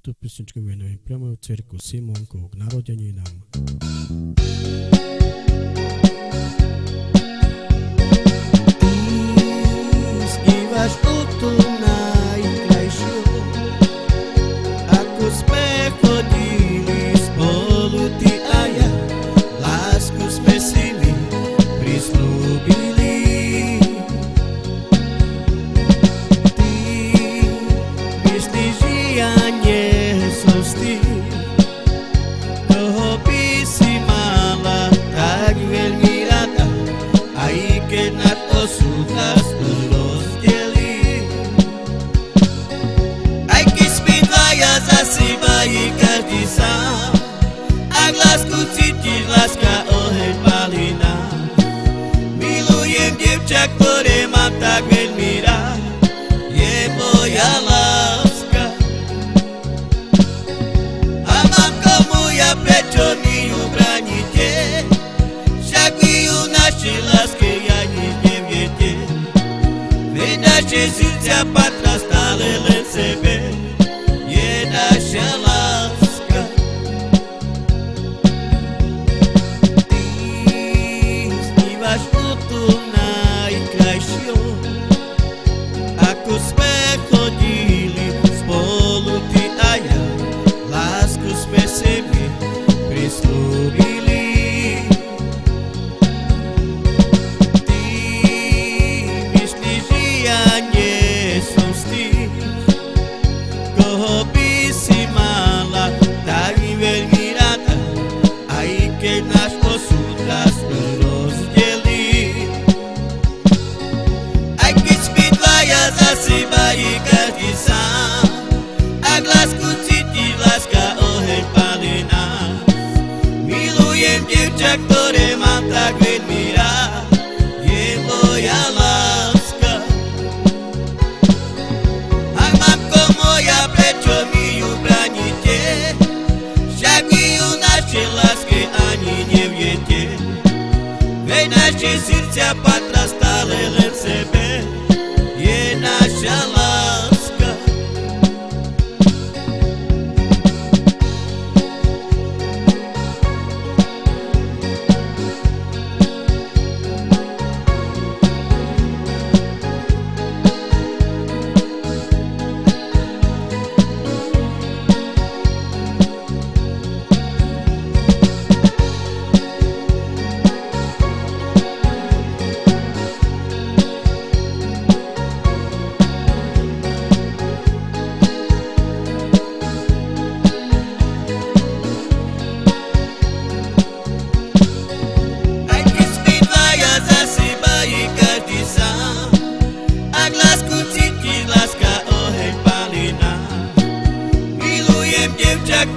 Túto pesničku venujem priamo dcerku Simonku k narodeninám. Ty snívaš o to najkrajšiu, ako sme chodili spolu ty a ja, lásku sme si my prislúbili. Ty myslíš, že ja nie som s tým, koho by si mala tak veľmi rada, aj keď nad osud nás rozdelí. Aj keď sme dvaja za seba i každý sám, ak lásku cítiš, láska oheň palí nám. Milujem dievča, ktoré mám tak veľmi rád, je moja láska. A mamko moja, prečo mi ju bránite? Však vy ju našej láske ani neviete. Veď naše srdcia patria stále len sebe, je naša láska. Ty snívaš o tú najkrajšiu, ako sme chodili spolu ty a ja, lásku sme sebe prislúbili. Ty myslíš, že ja nie som s tým, koho by si mala tak veľmi rada, aj keď náš osud nás rozdelí. Aj keď sme dvaja za seba i každý sám, ak lásku cítiš, láska oheň palí nás. Milujem dievča, ktoré mám tak veľmi rád, je moja láska. Ach, mamko moja, prečo mi ju bránite? Však vy ju našej láske ani neviete. Veď naše srdcia patria stále len sebe, je naša láska. Aj keď sme dvaja za seba i každý sám, ak lásku cítiš, láska oheň palí nám. Milujem dievča,